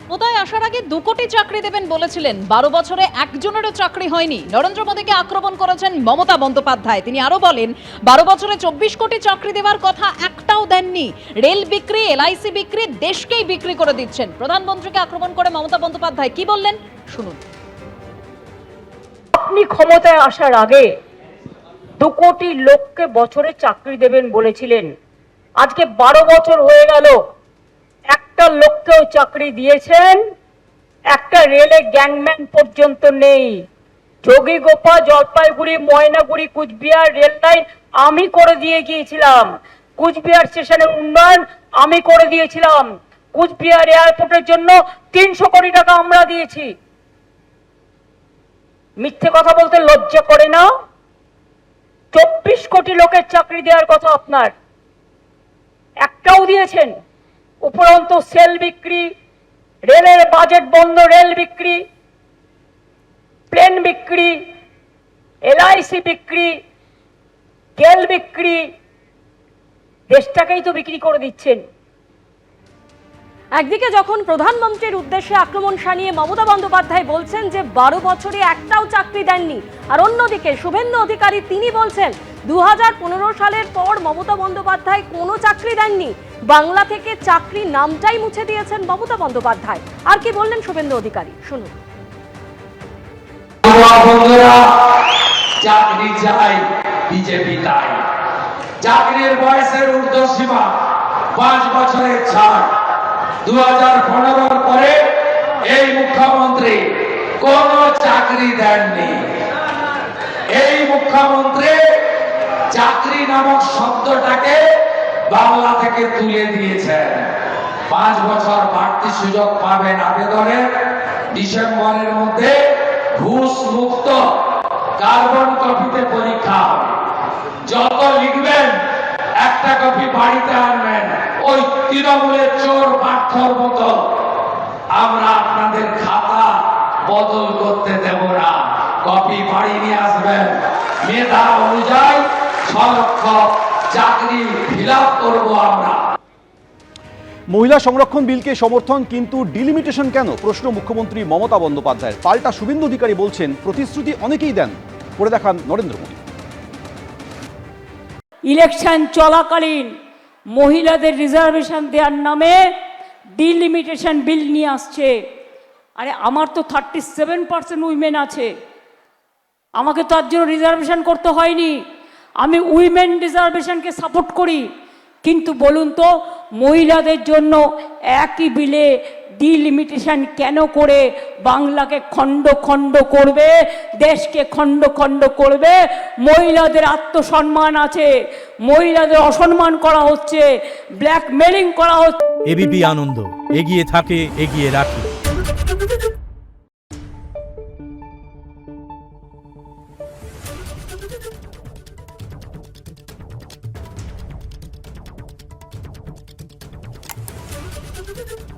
ক্ষমতায় আসার আগে 2 কোটি চাকরি দেবেন বলেছিলেন, 12 বছরে একজনেরও চাকরি হয়নি। নরেন্দ্র মোদীকে আক্রমণ করেছেন মমতা বন্দ্যোপাধ্যায়। তিনি আরো বলেন, 12 বছরে 24 কোটি চাকরি দেওয়ার কথা একটাও দেননি। রেল বিক্রি, এলআইসি বিক্রি, দেশকেই বিক্রি করে দিচ্ছেন। প্রধানমন্ত্রীকে আক্রমণ করে মমতা বন্দ্যোপাধ্যায় কি বললেন শুনুন। আপনি ক্ষমতায় আসার আগে 2 কোটি লোককে বছরে চাকরি দেবেন বলেছিলেন। আজকে 12 বছর হয়ে গেল, একটা লোককেও চাকরি দিয়েছেন? একটা রেলে গ্যাংম্যান পর্যন্ত নেই। যোগীগোপা, জলপাইগুড়ি, ময়নাগুড়ি, কুচবিহার রেল লাইন আমি করে দিয়ে গিয়েছিলাম। কুচবিহার স্টেশনের উন্নয়ন আমি করে দিয়েছিলাম। কুচবিহার এয়ারপোর্টের জন্য 300 কোটি টাকা আমরা দিয়েছি। মিথ্যে কথা বলতে লজ্জা করে না? 24 কোটি লোকের চাকরি দেওয়ার কথা আপনার, একটাও দিয়েছেন? উপরন্ত সেল বিক্রি, রেলের বাজেট বন্ধ, রেল বিক্রি, প্লেন বিক্রি, এলআইসি বিক্রি, তেল বিক্রি, দেশটাকেই তো বিক্রি করে দিচ্ছেন। একদিকে যখন প্রধানমন্ত্রীর উদ্দেশ্যে আক্রমণ শানিয়ে মমতা বন্দ্যোপাধ্যায় বলছেন যে 12 বছরে একটাও চাকরি দেননি, আর অন্যদিকে শুভেন্দু অধিকারী তিনি বলছেন 2015 সালের পর মমতা বন্দ্যোপাধ্যায় কোনো চাকরি দেননি, বাংলা থেকে চাকরি নামটাই মুছে দিয়েছেন মমতা বন্দ্যোপাধ্যায়। আর কি বললেন শুভেন্দু অধিকারী শুনুন। চাকরি চাই, বিজেপি তাই। চাকরির বয়সের ঊর্ধ্বসীমা 5 বছরের ছাড়। 2015 পরে এই মুখ্যমন্ত্রী কোন চাকরি দেননি। এই মুখ্যমন্ত্রী চাকরি নামক শব্দটাকে বাংলা থেকে তুলে দিয়েছেন। 5 বছর বাড়তি সুযোগ পাবেন আবেদনে। ডিসেম্বরের মধ্যে ঘুষ মুক্ত কার্বন কপিতে পরীক্ষা হবে। যত লিখবেন একটা কপি বাড়িতে আনবেন। ওই তৃণমূলের চোর পার্থর মতো আমরা আপনাদের খাতা বদল করতে দেব না। কপি বাড়ি নিয়ে আসবেন। মেধা অনুযায়ী 6 লক্ষ চাকরি ফিল আপ করবো আমরা। মহিলা সংরক্ষণ বিলকে সমর্থন, কিন্তু ডিলিমিটেশন কেন? প্রশ্ন মুখ্যমন্ত্রী মমতা বন্দ্যোপাধ্যায়ের। পাল্টা শুভেন্দু অধিকারী বলছেন, প্রতিশ্রুতি অনেকেই দেন, করে দেখান নরেন্দ্র মোদী। ইলেকশন চলাকালীন মহিলাদের রিজার্ভেশন দেওয়ার নামে ডিলিমিটেশন বিল নিয়ে আসছে। আরে আমার তো 37% উইমেন আছে, আমাকে তো তার জন্য রিজার্ভেশন করতে হয়নি। আমি উইমেন রিজার্ভেশনকে সাপোর্ট করি, কিন্তু বলুন তো মহিলাদের জন্য একই বিলে ডিলিমিটেশন কেন করে বাংলাকে খণ্ড খণ্ড করবে, দেশকে খণ্ড খণ্ড করবে? মহিলাদের আত্মসম্মান আছে, মহিলাদের অসম্মান করা হচ্ছে, ব্ল্যাকমেলিং করা হচ্ছে। এবিপি আনন্দ, এগিয়ে থাকে, এগিয়ে রাখে। Thank you.